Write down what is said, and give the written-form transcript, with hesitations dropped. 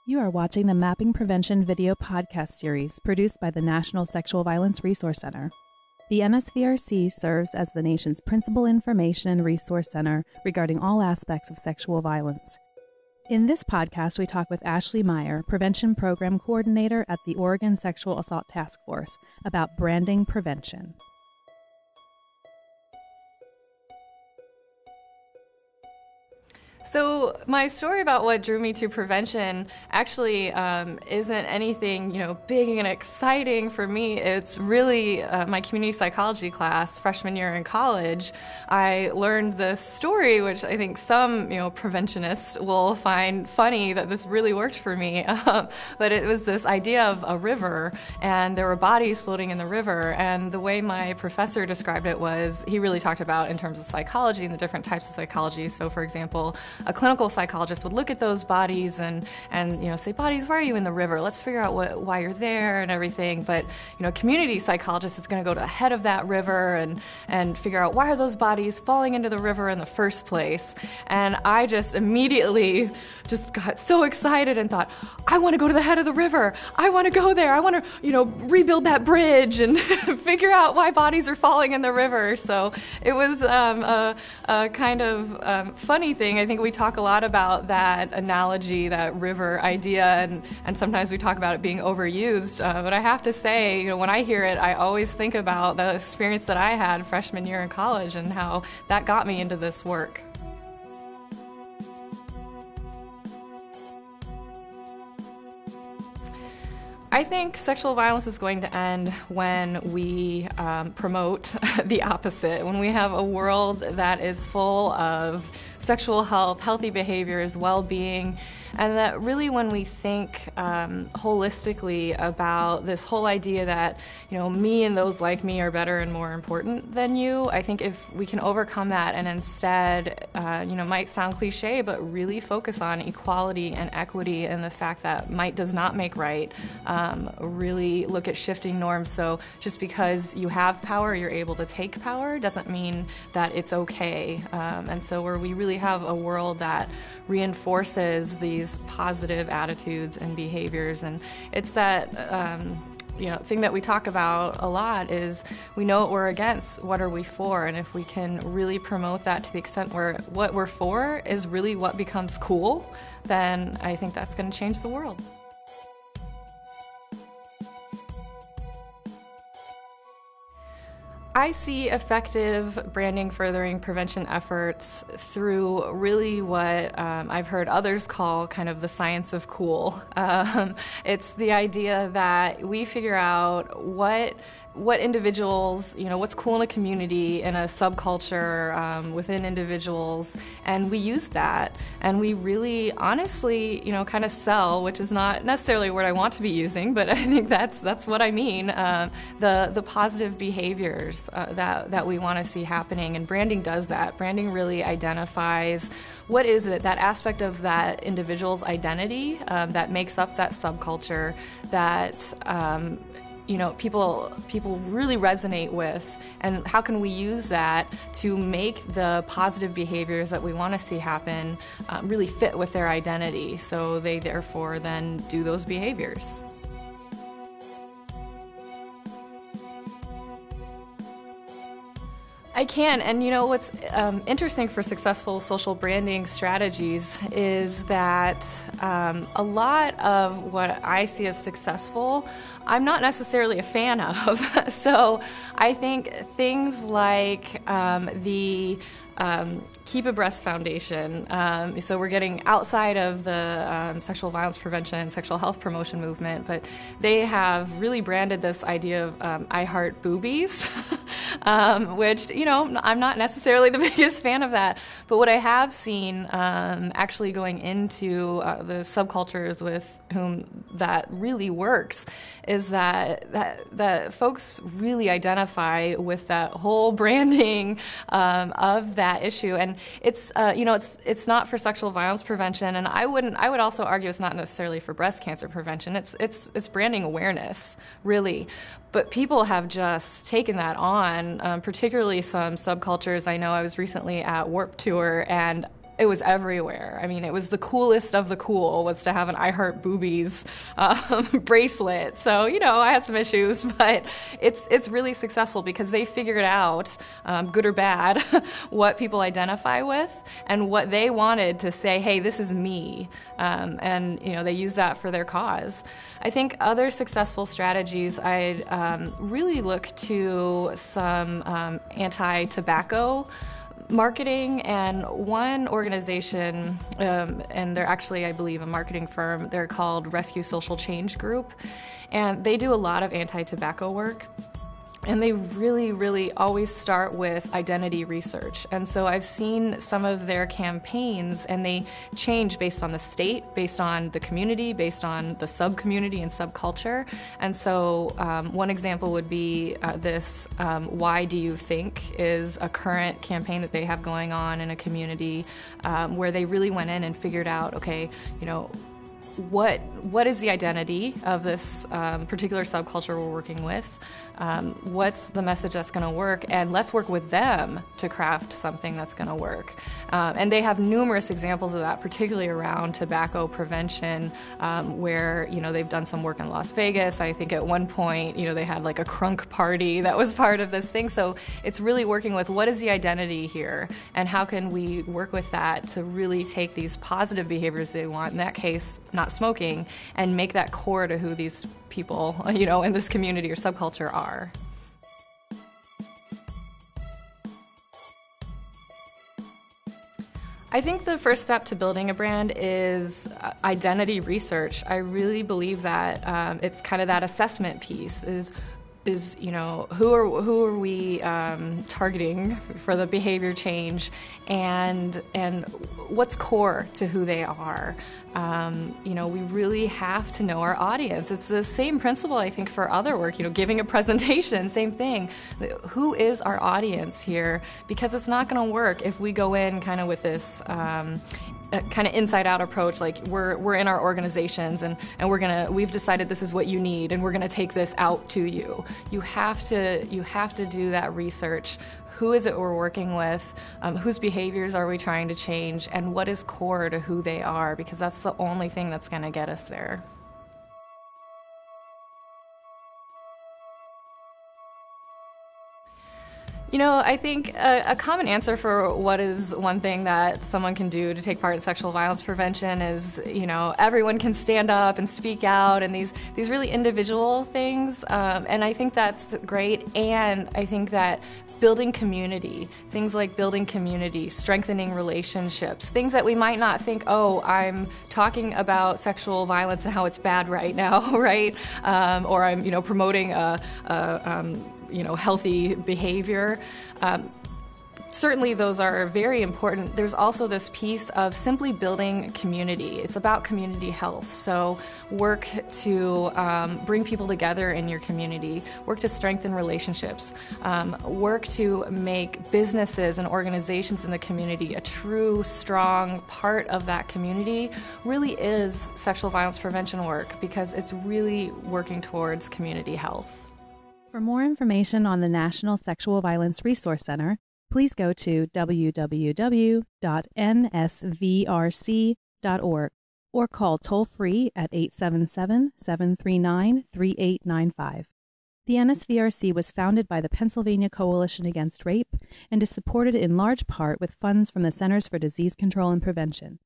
You are watching the Mapping Prevention video podcast series produced by the National Sexual Violence Resource Center. The NSVRC serves as the nation's principal information and resource center regarding all aspects of sexual violence. In this podcast, we talk with Ashley Maier, Prevention Program Coordinator at the Oregon Sexual Assault Task Force, about branding prevention. So my story about what drew me to prevention actually isn't anything, big and exciting for me. It's really my community psychology class, freshman year in college. I learned this story, which I think some, preventionists will find funny that this really worked for me. But it was this idea of a river, and there were bodies floating in the river. And the way my professor described it was, he really talked about in terms of psychology and the different types of psychology. So, for example, a clinical psychologist would look at those bodies and say, bodies, why are you in the river? Let's figure out why you're there and everything. But, community psychologist is going to go to the head of that river and figure out why are those bodies falling into the river in the first place. And I just immediately just got so excited and thought, I want to go to the head of the river. I want to go there. I want to, rebuild that bridge and figure out why bodies are falling in the river. So it was a kind of funny thing. I think we talk a lot about that analogy, that river idea, and sometimes we talk about it being overused. But I have to say, when I hear it, I always think about the experience that I had freshman year in college and how that got me into this work. I think sexual violence is going to end when we promote the opposite, when we have a world that is full of sexual health, healthy behaviors, well-being, and that really when we think holistically about this whole idea that, me and those like me are better and more important than you, I think if we can overcome that and instead, might sound cliche, but really focus on equality and equity and the fact that might does not make right, really look at shifting norms. So just because you have power, you're able to take power, doesn't mean that it's okay. And so where we really have a world that reinforces these positive attitudes and behaviors, and it's that thing that we talk about a lot is we know what we're against, what are we for, and if we can really promote that to the extent where what we're for is really what becomes cool, then I think that's going to change the world. I see effective branding furthering prevention efforts through really what I've heard others call kind of the science of cool. It's the idea that we figure out what individuals, what's cool in a community, in a subculture, within individuals, and we use that, and we really honestly, kind of sell, which is not necessarily a word I want to be using, but I think that's what I mean, the positive behaviors that we want to see happening, and branding does that. Branding really identifies what is it, that aspect of that individual's identity that makes up that subculture that people really resonate with, and how can we use that to make the positive behaviors that we want to see happen really fit with their identity, so they therefore then do those behaviors. I can, and what's interesting for successful social branding strategies is that a lot of what I see as successful, I'm not necessarily a fan of. So I think things like the Keep Abreast Foundation. So we're getting outside of the sexual violence prevention, sexual health promotion movement, but they have really branded this idea of I heart boobies, which, I'm not necessarily the biggest fan of that. But what I have seen actually going into the subcultures with whom that really works is that folks really identify with that whole branding of that issue. And it's it's not for sexual violence prevention, and I would also argue it's not necessarily for breast cancer prevention. It's branding awareness, really. But people have just taken that on, particularly some subcultures. I know I was recently at Warped Tour, and it was everywhere. I mean, it was the coolest of the cool was to have an I Heart Boobies bracelet. So, I had some issues, but it's really successful because they figured out, good or bad, what people identify with and what they wanted to say, hey, this is me. And they use that for their cause. I think other successful strategies, I'd really look to some anti-tobacco marketing, and one organization, and they're actually, I believe, a marketing firm, they're called Rescue Social Change Group, and they do a lot of anti-tobacco work. And they really, really always start with identity research. And so I've seen some of their campaigns, and they change based on the state, based on the community, based on the sub-community and subculture. And so one example would be this Why Do You Think is a current campaign that they have going on in a community where they really went in and figured out, okay, what is the identity of this particular subculture we're working with? What's the message that's going to work? And let's work with them to craft something that's going to work. And they have numerous examples of that, particularly around tobacco prevention, where they've done some work in Las Vegas. I think at one point they had like a crunk party that was part of this thing. So it's really working with what is the identity here, and how can we work with that to really take these positive behaviors they want, in that case not smoking, and make that core to who these people in this community or subculture are. I think the first step to building a brand is identity research. I really believe that it's kind of that assessment piece is who are we targeting for the behavior change, and what's core to who they are. We really have to know our audience. It's the same principle, I think, for other work, giving a presentation, same thing. Who is our audience here? Because it's not going to work if we go in kind of with this kind of inside-out approach, like we're in our organizations and we've decided this is what you need, and we're gonna take this out to you. You have to do that research. Who is it we're working with? Whose behaviors are we trying to change? And what is core to who they are? Because that's the only thing that's gonna get us there. I think a common answer for what is one thing that someone can do to take part in sexual violence prevention is, everyone can stand up and speak out, and these really individual things. And I think that's great. And I think that building community, things like building community, strengthening relationships, things that we might not think, oh, I'm talking about sexual violence and how it's bad right now, right? Or I'm, promoting a healthy behavior. Certainly those are very important. There's also this piece of simply building community. It's about community health. So work to bring people together in your community, work to strengthen relationships, work to make businesses and organizations in the community a true, strong part of that community really is sexual violence prevention work, because it's really working towards community health. For more information on the National Sexual Violence Resource Center, please go to www.nsvrc.org or call toll-free at 877-739-3895. The NSVRC was founded by the Pennsylvania Coalition Against Rape and is supported in large part with funds from the Centers for Disease Control and Prevention.